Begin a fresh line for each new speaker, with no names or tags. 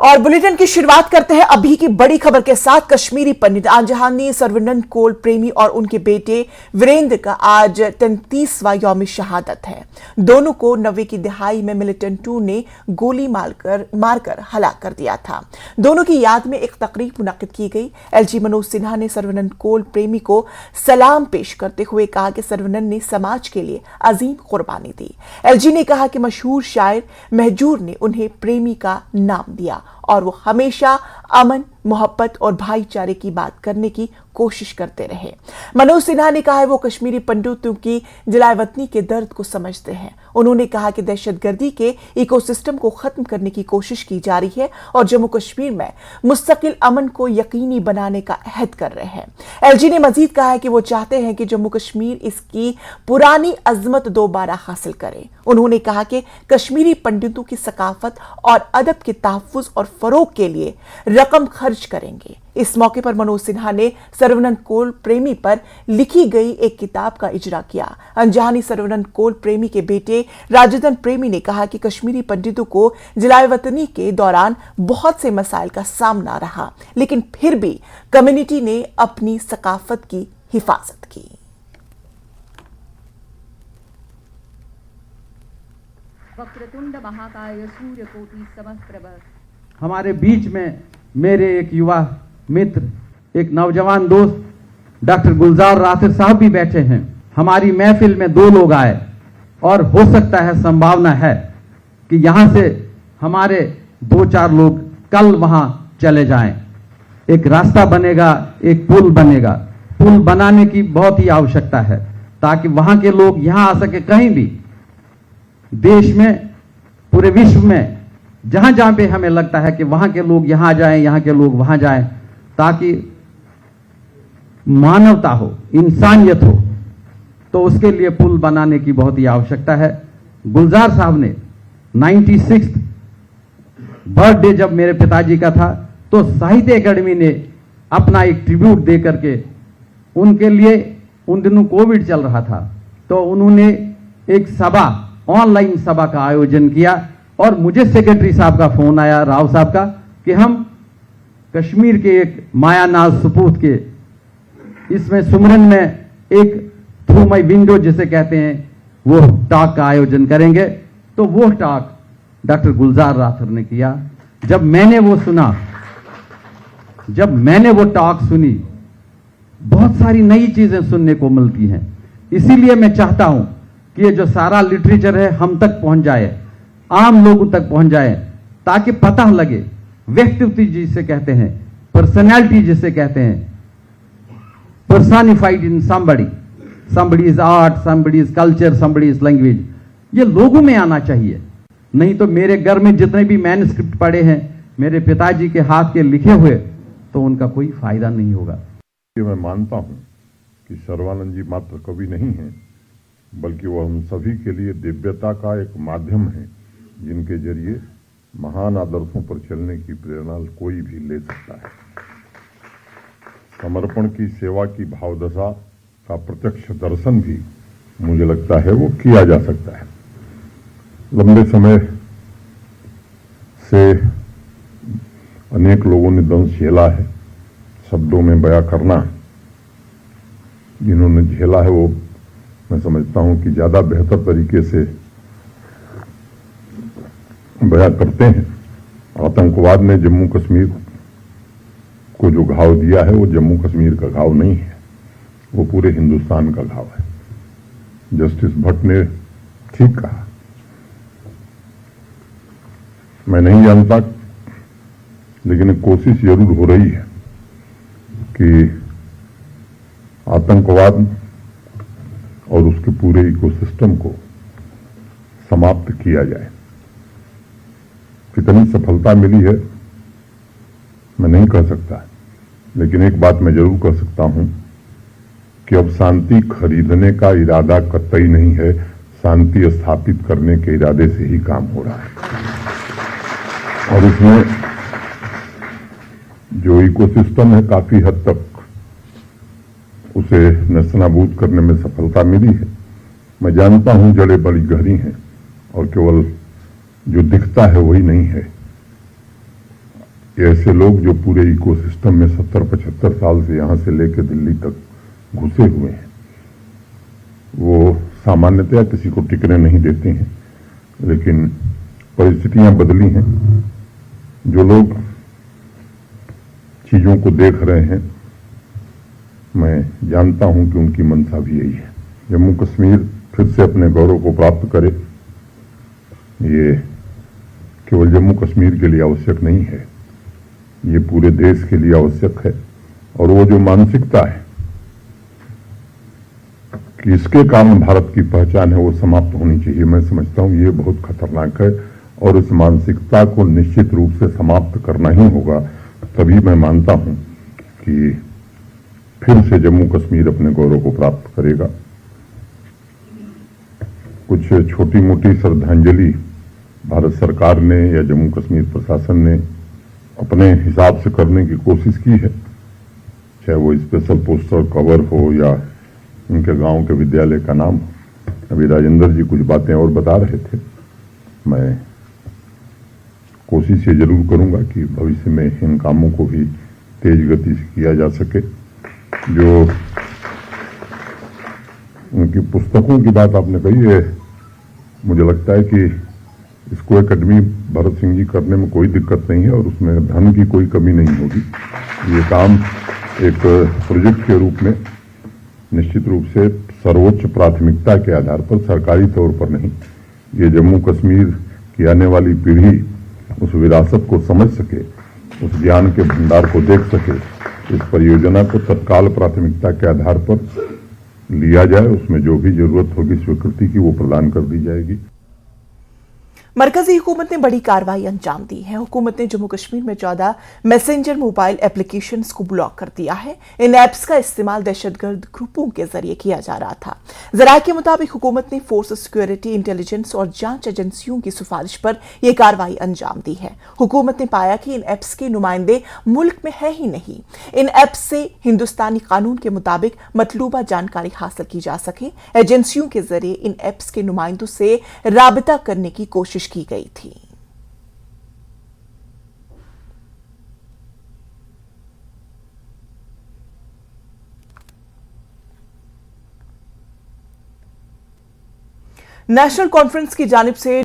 और बुलेटिन की शुरुआत करते हैं अभी की बड़ी खबर के साथ। कश्मीरी पंडित आजहानी सर्वनंद कोल प्रेमी और उनके बेटे वीरेंद्र का आज 33वां यौम शहादत है। दोनों को 90 की दिहाई में मिलिटेंट 2 ने गोली मारकर हलाक कर दिया था। दोनों की याद में एक तकरीब मुनक्किद की गई। एलजी मनोज सिन्हा ने सर्वनंद कोल प्रेमी को सलाम पेश करते हुए कहा कि सर्वनंद ने समाज के लिए अजीम कुर्बानी दी। एलजी ने कहा कि मशहूर शायर महजूर ने उन्हें प्रेमी का नाम दिया और वो हमेशा अमन, मोहब्बत और भाईचारे की बात करने की कोशिश करते रहे। मनोज सिन्हा ने कहा है वो कश्मीरी पंडितों की जलाए वतनी के दर्द को समझते हैं। उन्होंने कहा कि दहशतगर्दी के इकोसिस्टम को खत्म करने की कोशिश की जा रही है और जम्मू कश्मीर में मुस्तकिल अमन को यकीनी बनाने का अहद कर रहे हैं। एलजी ने मजीद कहा है कि वो चाहते हैं कि जम्मू कश्मीर इसकी पुरानी अजमत दोबारा हासिल करे। उन्होंने कहा कि कश्मीरी पंडितों की सकाफत और अदब के तहफ्फुज और फरोग के लिए रकम खर्च करेंगे। इस मौके पर मनोज सिन्हा ने सर्वनंद कोल प्रेमी पर लिखी गई एक किताब का इजरा किया। अंजानी सर्वनंद कोल प्रेमी के बेटे राजदन प्रेमी ने कहा कि कश्मीरी पंडितों को जलाए वतनी के दौरान बहुत से मसाइल का सामना रहा, लेकिन फिर भी कम्युनिटी ने अपनी सकाफत की हिफाजत की।
वक्रतुंड महाकाय सूर्यकोटि समप्रभ।
हमारे बीच में मेरे एक युवा मित्र, एक नौजवान दोस्त डॉक्टर गुलजार राथिर साहब भी बैठे हैं। हमारी महफिल में 2 लोग आए और हो सकता है, संभावना है कि यहां से हमारे 2-4 लोग कल वहां चले जाएं। एक रास्ता बनेगा, एक पुल बनेगा। पुल बनाने की बहुत ही आवश्यकता है ताकि वहां के लोग यहां आ सके। कहीं भी देश में, पूरे विश्व में जहां जहां पे हमें लगता है कि वहां के लोग यहां जाएं, यहां के लोग वहां जाएं, ताकि मानवता हो, इंसानियत हो, तो उसके लिए पुल बनाने की बहुत ही आवश्यकता है। गुलजार साहब ने 96th बर्थडे जब मेरे पिताजी का था तो साहित्य अकेडमी ने अपना एक ट्रिब्यूट दे करके उनके लिए, उन दिनों कोविड चल रहा था, तो उन्होंने एक सभा, ऑनलाइन सभा का आयोजन किया और मुझे सेक्रेटरी साहब का फोन आया, राव साहब का, कि हम कश्मीर के एक मायानाज सपूत के इसमें सुमरन में एक थ्रू माई विंडो जिसे कहते हैं, वो टॉक का आयोजन करेंगे। तो वो टॉक डॉक्टर गुलजार राथिर ने किया। जब मैंने वो टॉक सुनी, बहुत सारी नई चीजें सुनने को मिलती हैं। इसीलिए मैं चाहता हूं कि ये जो सारा लिटरेचर है हम तक पहुंच जाए, आम लोगों तक पहुंच जाए, ताकि पता लगे। व्यक्तित्व जिसे कहते हैं, पर्सनैलिटी जिसे कहते हैं, personified in somebody is art, somebody is culture, somebody is language, ये लोगों में आना चाहिए। नहीं तो मेरे घर में जितने भी मैन्युस्क्रिप्ट पड़े हैं मेरे पिताजी के हाथ के लिखे हुए, तो उनका कोई फायदा नहीं होगा।
मैं मानता हूं कि सर्वानंद जी मात्र कवि नहीं हैं, बल्कि वो हम सभी के लिए दिव्यता का एक माध्यम है, जिनके जरिए महान आदर्शों पर चलने की प्रेरणा कोई भी ले सकता है। समर्पण की, सेवा की भावदशा का प्रत्यक्ष दर्शन भी मुझे लगता है वो किया जा सकता है। लंबे समय से अनेक लोगों ने दंश झेला है, शब्दों में बयां करना जिन्होंने झेला है वो मैं समझता हूं कि ज्यादा बेहतर तरीके से बयां करते हैं। आतंकवाद ने जम्मू कश्मीर को जो घाव दिया है वो जम्मू कश्मीर का घाव नहीं है, वो पूरे हिंदुस्तान का घाव है। जस्टिस भट्ट ने ठीक कहा। मैं नहीं जानता, लेकिन एक कोशिश जरूर हो रही है कि आतंकवाद और उसके पूरे इकोसिस्टम को समाप्त किया जाए। कितनी सफलता मिली है मैं नहीं कह सकता, लेकिन एक बात मैं जरूर कह सकता हूं कि अब शांति खरीदने का इरादा कतई नहीं है, शांति स्थापित करने के इरादे से ही काम हो रहा है। और इसमें जो इकोसिस्टम है काफी हद तक उसे नस्तनाबूद करने में सफलता मिली है। मैं जानता हूं जड़ें बड़ी गहरी हैं और केवल जो दिखता है वही नहीं है। ये ऐसे लोग जो पूरे इकोसिस्टम में 70-75 साल से यहां से लेकर दिल्ली तक घुसे हुए हैं, वो सामान्यतया किसी को टिकने नहीं देते हैं, लेकिन परिस्थितियां बदली हैं। जो लोग चीजों को देख रहे हैं, मैं जानता हूं कि उनकी मंशा भी यही है। जम्मू कश्मीर फिर से अपने गौरव को प्राप्त करे, ये केवल जम्मू कश्मीर के लिए आवश्यक नहीं है, ये पूरे देश के लिए आवश्यक है। और वो जो मानसिकता है कि इसके कारण भारत की पहचान है, वो समाप्त होनी चाहिए। मैं समझता हूं ये बहुत खतरनाक है और इस मानसिकता को निश्चित रूप से समाप्त करना ही होगा। तभी मैं मानता हूं कि फिर से जम्मू कश्मीर अपने गौरव को प्राप्त करेगा। कुछ छोटी मोटी श्रद्धांजलि भारत सरकार ने या जम्मू कश्मीर प्रशासन ने अपने हिसाब से करने की कोशिश की है, चाहे वो स्पेशल पोस्टर कवर हो या उनके गांव के विद्यालय का नाम हो। अभी राजेंद्र जी कुछ बातें और बता रहे थे। मैं कोशिश ये जरूर करूंगा कि भविष्य में इन कामों को भी तेज गति से किया जा सके। जो उनकी पुस्तकों की बात आपने कही है, मुझे लगता है कि इसको एकेडमी भरत सिंह जी करने में कोई दिक्कत नहीं है और उसमें धन की कोई कमी नहीं होगी। ये काम एक प्रोजेक्ट के रूप में निश्चित रूप से सर्वोच्च प्राथमिकता के आधार पर, सरकारी तौर पर नहीं, ये जम्मू कश्मीर की आने वाली पीढ़ी उस विरासत को समझ सके, उस ज्ञान के भंडार को देख सके। इस परियोजना को तत्काल प्राथमिकता के आधार पर लिया जाए, उसमें जो भी जरूरत होगी स्वीकृति की वो प्रदान कर दी जाएगी।
मरकजी हुकूमत ने बड़ी कार्रवाई अंजाम दी है। हुकूमत ने जम्मू कश्मीर में 14 मैसेंजर मोबाइल एप्लीकेशंस को ब्लॉक कर दिया है। इन ऐप्स का इस्तेमाल दहशतगर्द ग्रुपों के जरिए किया जा रहा था। जराये के मुताबिक हुकूमत ने फोर्स सिक्योरिटी, इंटेलिजेंस और जांच एजेंसियों की सिफारिश पर यह कार्रवाई अंजाम दी है। हुकूमत ने पाया कि इन ऐप्स के नुमाइंदे मुल्क में है ही नहीं। इन ऐप्स से हिंदुस्तानी कानून के मुताबिक मतलूबा जानकारी हासिल की जा सके। एजेंसियों के जरिए इन ऐप्स के नुमाइंदों से राबता करने की कोशिश की गई थी। नेशनल कॉन्फ्रेंस की जानिब से